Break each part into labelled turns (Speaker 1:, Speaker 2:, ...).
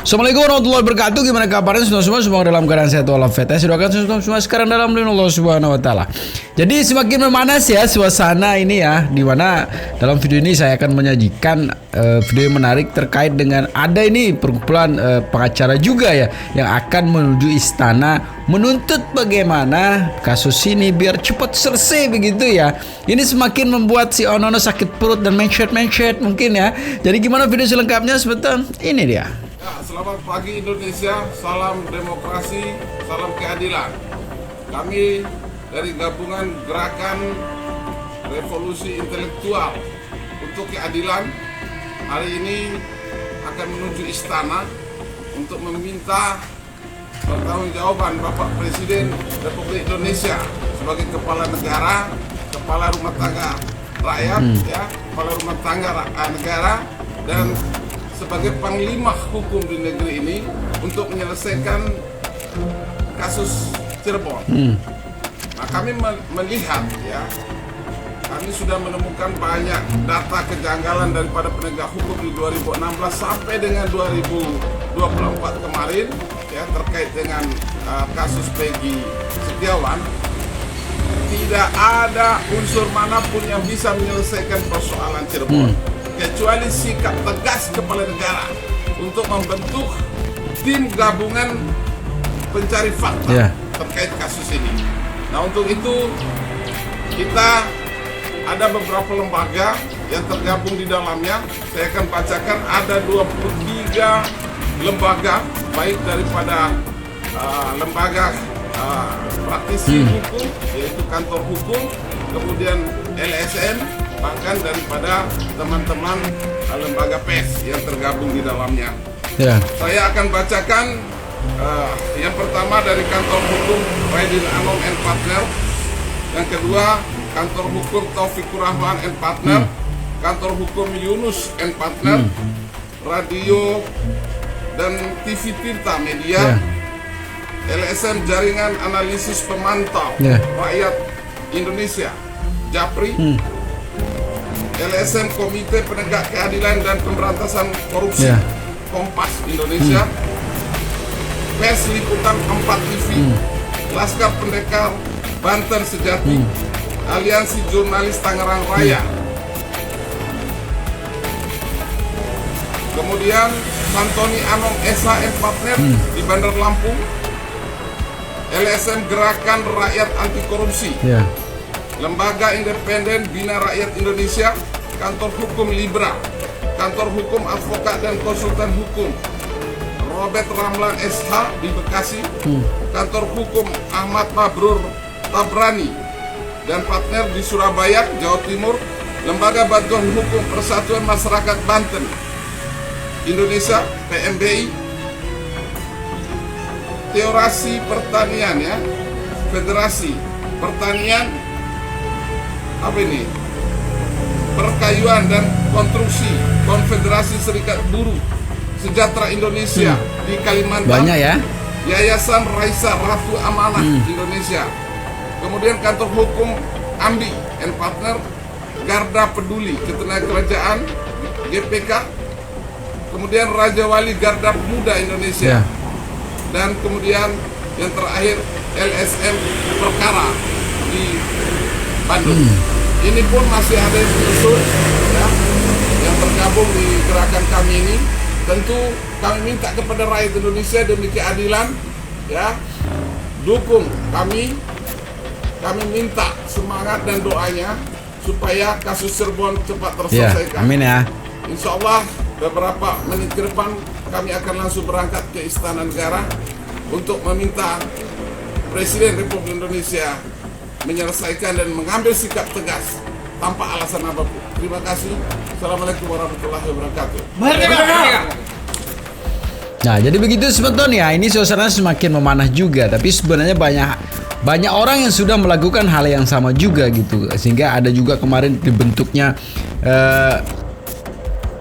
Speaker 1: Assalamualaikum warahmatullahi wabarakatuh. Gimana kabarnya semua? Semoga dalam keadaan sehat walafiat. Saya doakan semua sekarang dalam lindungan Allah Subhanahu wa taala. Jadi semakin memanas ya suasana ini ya, di mana dalam video ini saya akan menyajikan video yang menarik terkait dengan ada ini perkumpulan pengacara juga ya yang akan menuju istana menuntut bagaimana kasus ini biar cepat selesai begitu ya. Ini semakin membuat si Onono sakit perut dan mencet mungkin ya. Jadi gimana video selengkapnya sebentar? Ini dia.
Speaker 2: Ya, selamat pagi Indonesia, salam demokrasi, salam keadilan. Kami dari gabungan Gerakan Revolusi Intelektual untuk Keadilan hari ini akan menuju istana untuk meminta pertanggungjawaban Bapak Presiden Republik Indonesia sebagai kepala negara, kepala rumah tangga rakyat, ya, kepala rumah tangga negara, dan sebagai panglima hukum di negeri ini untuk menyelesaikan kasus Cirebon. Nah, kami melihat ya, kami sudah menemukan banyak data kejanggalan daripada penegak hukum di 2016 sampai dengan 2024 kemarin ya, terkait dengan kasus Peggy Setiawan. Tidak ada unsur manapun yang bisa menyelesaikan persoalan Cirebon kecuali sikap tegas kepala negara untuk membentuk tim gabungan pencari fakta terkait kasus ini. Nah, untuk itu kita ada beberapa lembaga yang tergabung di dalamnya. Saya akan bacakan ada 23 lembaga, baik daripada lembaga praktisi hukum, yaitu kantor hukum, kemudian LSM, bahkan daripada teman-teman lembaga PES yang tergabung di dalamnya. Saya akan bacakan yang pertama dari kantor hukum Raidin Anom and Partner, yang kedua kantor hukum Taufikur Rahman and Partner, kantor hukum Yunus and Partner, radio dan TV Tirta Media, LSM Jaringan Analisis Pemantau Rakyat Indonesia Japri, LSM Komite Penegak Keadilan dan Pemberantasan Korupsi Kompas Indonesia, PES Liputan 4 TV, Laskar Pendekar Banten Sejati, Aliansi Jurnalis Tangerang Raya, kemudian Santoni Anom Esa and Partner di Bandar Lampung, LSM Gerakan Rakyat Anti Korupsi, Lembaga Independen Bina Rakyat Indonesia, Kantor Hukum Libra, Kantor Hukum Advokat dan Konsultan Hukum Robert Ramlan SH di Bekasi, Kantor Hukum Ahmad Mabrur Tabrani dan Partner di Surabaya, Jawa Timur, Lembaga Bantuan Hukum Persatuan Masyarakat Banten Indonesia, PMBI, Teorasi Pertanian ya, Federasi Pertanian, apa ini? Perkayuan dan Konstruksi, Konfederasi Serikat Buruh Sejahtera Indonesia di Kalimantan. Banyak ya. Yayasan Raisa Ratu Amanah Indonesia. Kemudian kantor hukum Ambi and Partner, Garda Peduli Ketenagakerjaan GPK. Kemudian Raja Wali Garda Pemuda Indonesia. Dan kemudian yang terakhir LSM Perkara di Bandung. Ini pun masih ada yang menyusul ya, yang tergabung di gerakan kami ini. Tentu kami minta kepada rakyat Indonesia demi keadilan ya, dukung kami. Kami minta semangat dan doanya supaya kasus Cirebon cepat terselesaikan.
Speaker 1: Amin ya.
Speaker 2: Insya Allah beberapa menit ke depan kami akan langsung berangkat ke Istana Negara untuk meminta Presiden Republik Indonesia menyelesaikan dan mengambil sikap tegas tanpa alasan apapun. Terima kasih. Assalamualaikum warahmatullahi wabarakatuh.
Speaker 1: Nah, jadi begitu sebetulnya ini suasana semakin memanah juga, tapi sebenarnya banyak orang yang sudah melakukan hal yang sama juga gitu, sehingga ada juga kemarin dibentuknya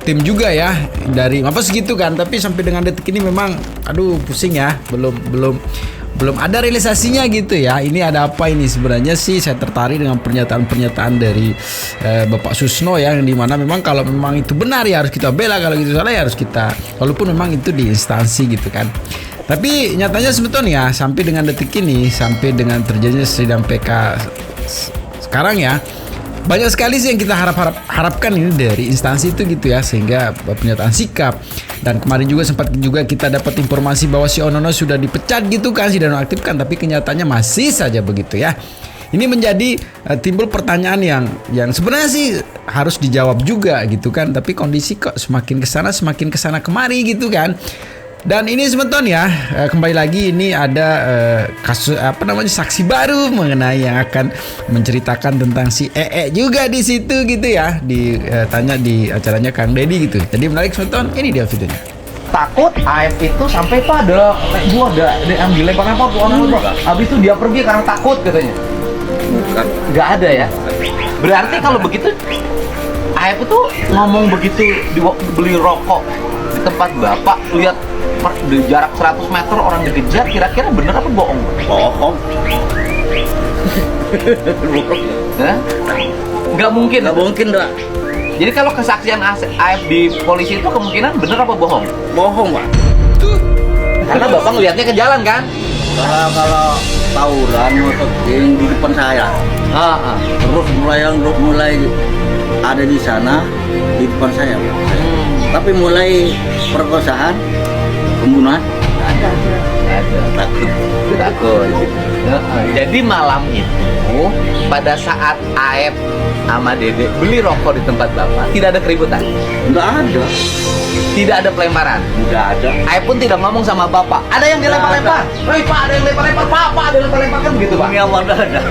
Speaker 1: tim juga ya dari apa segitu kan, tapi sampai dengan detik ini memang aduh pusing ya, belum belum ada realisasinya gitu ya. Ini ada apa ini sebenarnya sih? Saya tertarik dengan pernyataan-pernyataan dari Bapak Susno ya, yang dimana memang kalau memang itu benar ya harus kita bela, kalau itu salah ya harus kita, walaupun memang itu di instansi gitu kan. Tapi nyatanya sebetulnya sampai dengan detik ini, sampai dengan terjadinya sidang PK sekarang ya, banyak sekali sih yang kita harapkan ini dari instansi itu gitu ya, sehingga pernyataan sikap. Dan kemarin juga sempat juga kita dapat informasi bahwa si Onono sudah dipecat gitu kan, si dinonaktifkan, tapi kenyataannya masih saja begitu ya. Ini menjadi timbul pertanyaan yang sebenarnya sih harus dijawab juga gitu kan, tapi kondisi kok semakin kesana kemari gitu kan. Dan ini sebetulnya kembali lagi ini ada kasus saksi baru mengenai yang akan menceritakan tentang si juga di situ gitu ya, ditanya di acaranya Kang Deddy gitu. Jadi menarik sebetulnya, ini dia videonya.
Speaker 3: Takut AF itu sampai Pak ada gua ada ambil lempar apa tuh orang Pak. Habis itu dia pergi karena takut katanya.
Speaker 2: Bukan.
Speaker 3: Nggak ada ya. Berarti kalau begitu AF itu ngomong begitu beli rokok di tempat Bapak, lihat di jarak 100 meter orang dikejar, kira-kira bener apa bohong?
Speaker 4: Bohong.
Speaker 3: Hah? Nggak mungkin.
Speaker 4: Nggak mungkin, Pak.
Speaker 3: Jadi kalau kesaksian AF di polisi itu kemungkinan bener apa bohong?
Speaker 4: Bohong, Pak.
Speaker 3: Karena Bapak ngelihatnya ke jalan kan?
Speaker 4: Kalau tawuran motoking di depan saya. Terus mulai ada di sana di depan saya. Tapi mulai perkosaan, pembunuhan ada.
Speaker 3: Takut. Jadi malam itu pada saat AF sama Dede beli rokok di tempat Bapak, tidak ada keributan?
Speaker 4: Nggak ada.
Speaker 3: Tidak ada pelemparan?
Speaker 4: Nggak ada.
Speaker 3: AF pun tidak ngomong sama Bapak, ada yang dilempar-lempar? Woi Pak, ada yang lempar-lempar, Pak ada yang lempar-lempar, kan begitu Pak?
Speaker 4: Ini awal ada.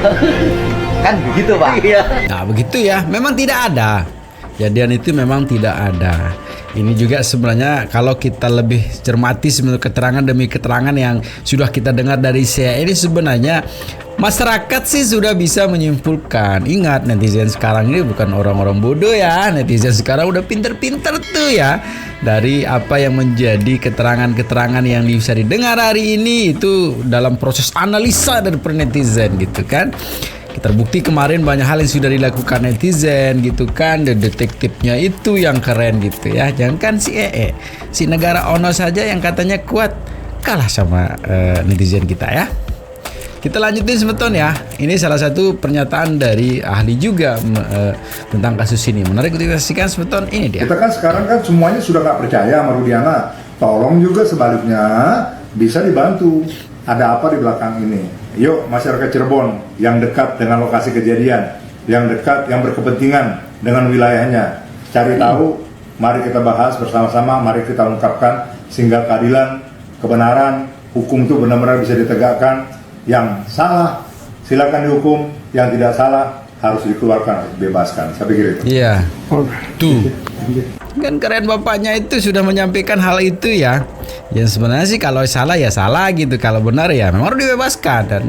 Speaker 3: Kan begitu Pak?
Speaker 4: Iya.
Speaker 1: Nah begitu ya, memang tidak ada. Kejadian itu memang tidak ada. Ini juga sebenarnya kalau kita lebih cermati sebenarnya keterangan demi keterangan yang sudah kita dengar dari saya ini, sebenarnya masyarakat sih sudah bisa menyimpulkan. Ingat, netizen sekarang ini bukan orang-orang bodoh ya. Netizen sekarang udah pinter-pinter tuh ya. Dari apa yang menjadi keterangan-keterangan yang bisa didengar hari ini itu dalam proses analisa dari netizen gitu kan. Terbukti kemarin banyak hal yang sudah dilakukan netizen gitu kan, dan detektifnya itu yang keren gitu ya. Jangan kan si negara Ono saja yang katanya kuat kalah sama netizen kita ya. Kita lanjutin sebetulnya. Ini salah satu pernyataan dari ahli juga tentang kasus ini. Menarik untuk kita saksikan sebetulnya, ini dia.
Speaker 5: Kita kan sekarang kan semuanya sudah nggak percaya sama Rudiana. Tolong juga sebaliknya bisa dibantu. Ada apa di belakang ini? Yuk masyarakat Cirebon yang dekat dengan lokasi kejadian, yang dekat, yang berkepentingan dengan wilayahnya, cari tahu, mari kita bahas bersama-sama, mari kita ungkapkan sehingga keadilan, kebenaran, hukum itu benar-benar bisa ditegakkan. Yang salah silakan dihukum, yang tidak salah harus dikeluarkan, bebaskan. Saya pikir itu.
Speaker 1: Iya. Tuh. Kan keren bapaknya itu sudah menyampaikan hal itu ya. Yang sebenarnya sih kalau salah ya salah gitu, kalau benar ya memang harus dibebaskan. Dan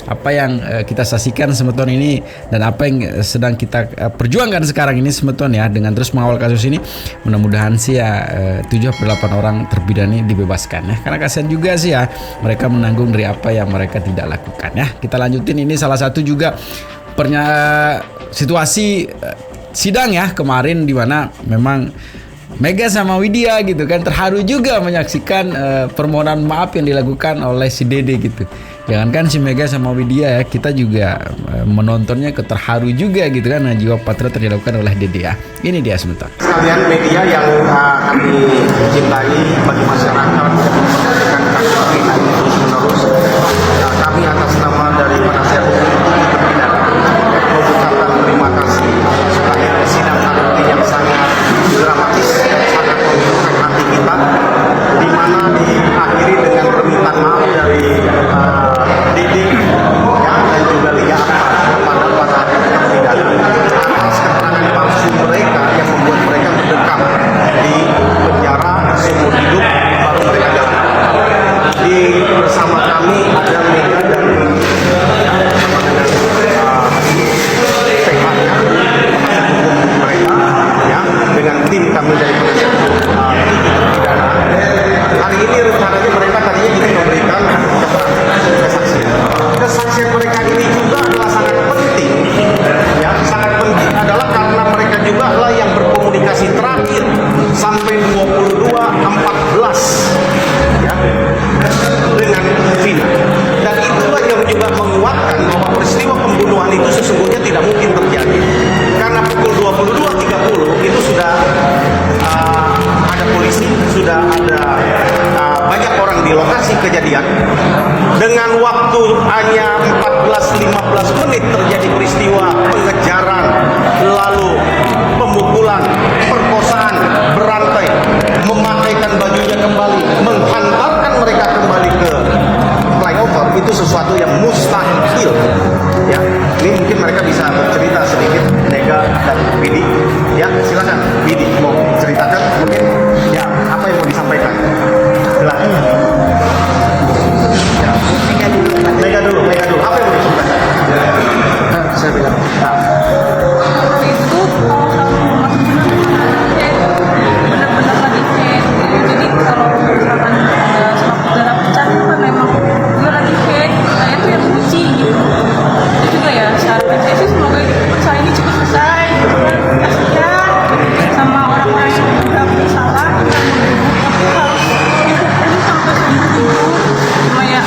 Speaker 1: apa yang kita saksikan sebetulnya ini dan apa yang sedang kita perjuangkan sekarang ini sebetulnya dengan terus mengawal kasus ini, mudah-mudahan sih ya 7-8 orang terpidana ini dibebaskan ya. Karena kasihan juga sih ya mereka menanggung dari apa yang mereka tidak lakukan ya. Kita lanjutin, ini salah satu juga situasi sidang ya kemarin, di mana memang Mega sama Widya gitu kan terharu juga menyaksikan permohonan maaf yang dilakukan oleh si Dede gitu. Jangankan si Mega sama Widya ya, kita juga menontonnya terharu juga gitu kan, jiwa patriot yang dilakukan oleh Dede ya. Ini dia sebentar.
Speaker 6: Sekalian media yang kami cintai, bagi masyarakat yang memperhatikan kasus ini terus menerus, kami atas nama dari penasihat hukum terpidana mengucapkan terima kasih atas sidang hari ini yang sangat dramatis dan sangat menunjukkan hati kita, di mana diakhiri dengan permintaan maaf dari Dede ya, dan juga Lia kepada para terpidana atas keterangan palsu mereka yang membuat mereka mendekam di penjara seumur hidup baru mereka jalan. kejadian dengan waktu hanya 14-15 menit terjadi peristiwa pengejaran, lalu pemukulan, perkosaan, berantai, memakaikan bajunya kembali, menghantarkan mereka kembali ke flyover, itu sesuatu yang mustahil. Ya, ini mungkin mereka bisa bercerita sedikit, Nega dan Bidi. Ya, silakan Bidi mau ceritakan mungkin ya apa yang mau disampaikan. Silakan. Ya. Mega dulu. Apa yang mau disampaikan? Saya bilang.
Speaker 7: Itu benar-benar lagi head. Jadi kalau misalkan ada surat udara pecah kan memang dia lagi head. Saya tuh yang kunci gitu. Itu juga ya syaratnya saya sih semoga saya ini cepat selesai. Kasihan sama orang-orang yang udah bersalah yang tapi harus ini sampai segitu. Cuma ya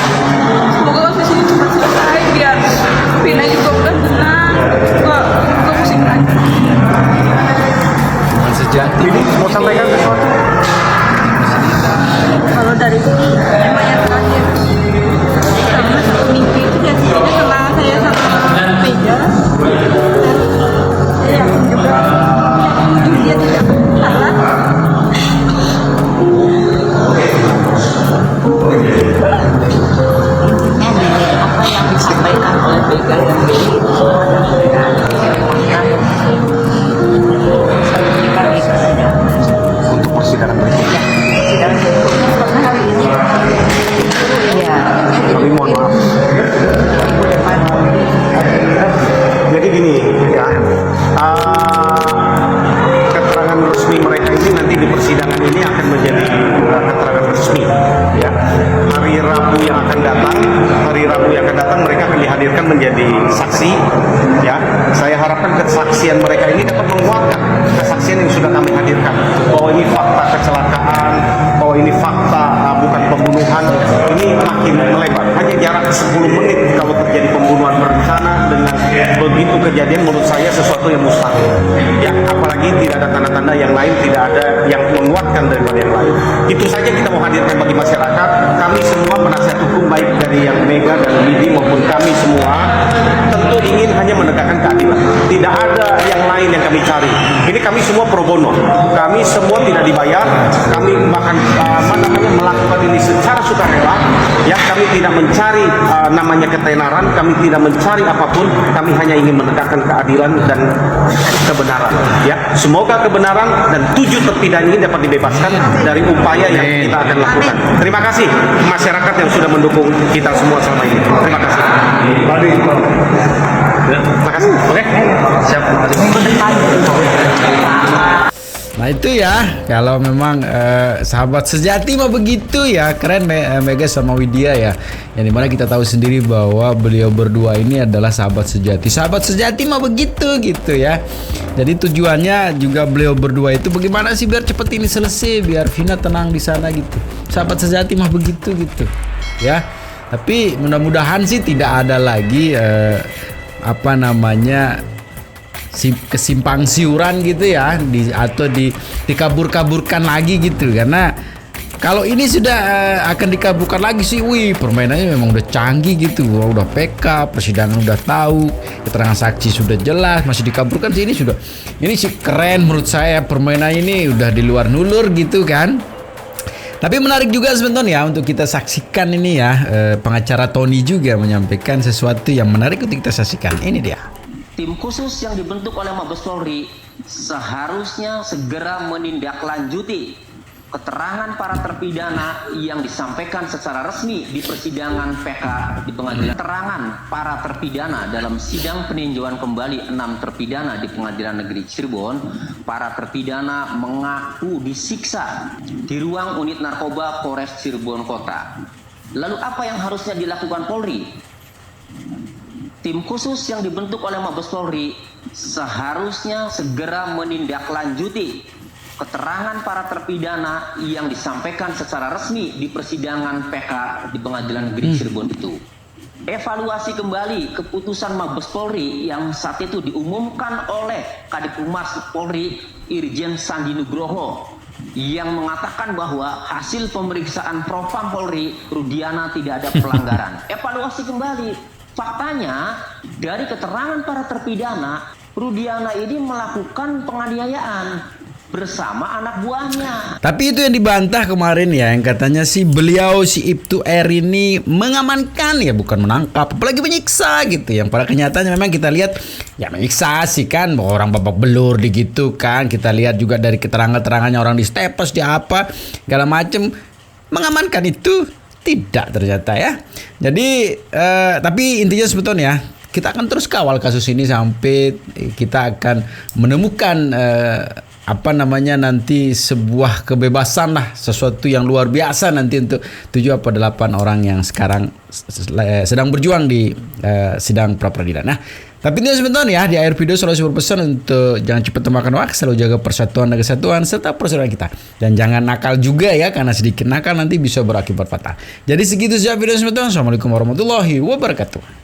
Speaker 7: semoga kasus ini cepat selesai biar Vina juga udah tenang. Juga pusing lagi.
Speaker 1: Sejati.
Speaker 6: Bidi mau sampaikan sesuatu?
Speaker 7: Kalau dari emang yang terakhir karena satu minggu itu jadinya setelah saya sama Vega saya yakin juga dia tidak salah.
Speaker 8: Apa yang disampaikan oleh Vega dan Billy itu semua adalah benar.
Speaker 6: Untuk persidangan berikutnya.
Speaker 8: Sidang berikutnya hari ini. Ya,
Speaker 6: Kami mohon maaf.
Speaker 8: minggu depan.
Speaker 6: Jadi gini ya, keterangan resmi mereka ini nanti di persidangan ini akan menjadi keterangan resmi ya. Hari Rabu yang akan datang mereka akan dihadirkan menjadi saksi ya. Saya harapkan kesaksian mereka ini dapat menguatkan kesaksian yang sudah kami hadirkan bahwa ini fakta kecelakaan, bahwa ini fakta bukan pembunuhan. Ini makin melebar. Hanya jarak 10 menit kalau terjadi pembunuhan berencana dengan begitu kejadian menurut saya sesuatu yang mustahil. Ya, apalagi tidak ada tanda-tanda yang lain, tidak ada yang menguatkan daripada yang lain. Itu saja kita mau hadirkan bagi masyarakat. Kami semua penasihat hukum baik dari yang Mega dan Bidi maupun kami semua tentu ingin hanya menegakkan keadilan. Tidak ada yang lain yang kami cari. Ini kami semua pro bono. Kami semua tidak dibayar. Kami bahkan melakukan ini secara sukarela. Ya, kami tidak mencari namanya ketenaran, kami tidak mencari apapun, kami hanya ingin menegakkan keadilan dan kebenaran. Ya, semoga kebenaran dan 7 terpidana ini dapat dibebaskan dari upaya yang kita akan lakukan. Terima kasih masyarakat yang sudah mendukung kita semua selama ini. Terima kasih. Terima kasih. Oke, siap.
Speaker 1: Nah itu ya, kalau memang sahabat sejati mah begitu ya, keren Mega sama Widya ya. Yang dimana kita tahu sendiri bahwa beliau berdua ini adalah sahabat sejati. Sahabat sejati mah begitu gitu ya. Jadi tujuannya juga beliau berdua itu bagaimana sih biar cepet ini selesai, biar Vina tenang di sana gitu. Sahabat sejati mah begitu gitu ya. Tapi mudah-mudahan sih tidak ada lagi kesimpang siuran gitu ya, atau dikabur-kaburkan lagi gitu. Karena kalau ini sudah akan dikabulkan lagi sih, wih permainannya memang udah canggih gitu. Udah PK, persidangan udah tahu, keterangan saksi sudah jelas, masih dikabulkan sih ini sih keren menurut saya. Permainan ini udah di luar nulur gitu kan. Tapi menarik juga sebentar ya untuk kita saksikan ini ya, pengacara Tony juga menyampaikan sesuatu yang menarik untuk kita saksikan. Ini dia.
Speaker 9: Tim khusus yang dibentuk oleh Mabes Polri seharusnya segera menindaklanjuti keterangan para terpidana yang disampaikan secara resmi di persidangan PK di pengadilan. Keterangan para terpidana dalam sidang peninjauan kembali 6 terpidana di Pengadilan Negeri Cirebon. Para terpidana mengaku disiksa di ruang unit narkoba Polres Cirebon Kota. Lalu apa yang harusnya dilakukan Polri? Tim khusus yang dibentuk oleh Mabes Polri seharusnya segera menindaklanjuti keterangan para terpidana yang disampaikan secara resmi di persidangan PK di Pengadilan Negeri Cirebon itu. Evaluasi kembali keputusan Mabes Polri yang saat itu diumumkan oleh Kadif Humas Polri Irjen Sandi Nugroho yang mengatakan bahwa hasil pemeriksaan Propam Polri Rudiana tidak ada pelanggaran. Evaluasi kembali. Faktanya dari keterangan para terpidana, Rudiana ini melakukan penganiayaan bersama anak buahnya.
Speaker 1: Tapi itu yang dibantah kemarin ya, yang katanya si beliau si Ibtu R ini mengamankan ya, bukan menangkap, apalagi menyiksa gitu. Yang pada kenyataannya memang kita lihat ya menyiksa sih kan, orang babak belur gitu kan. Kita lihat juga dari keterangan-keterangannya orang di stepes di apa segala macem, mengamankan itu tidak ternyata ya. Jadi tapi intinya sebetulnya kita akan terus kawal kasus ini sampai kita akan menemukan nanti sebuah kebebasan lah, sesuatu yang luar biasa nanti untuk 7 atau 8 orang yang sekarang sedang berjuang di sidang pra peradilan. Nah, tapi ini sebetulnya ya, di akhir video selalu berpesan untuk jangan cepat memakan waktu, selalu jaga persatuan dan kesatuan serta persaudaraan kita, dan jangan nakal juga ya, karena sedikit nakal nanti bisa berakibat fatal. Jadi segitu saja video sebetulnya. Assalamualaikum warahmatullahi wabarakatuh.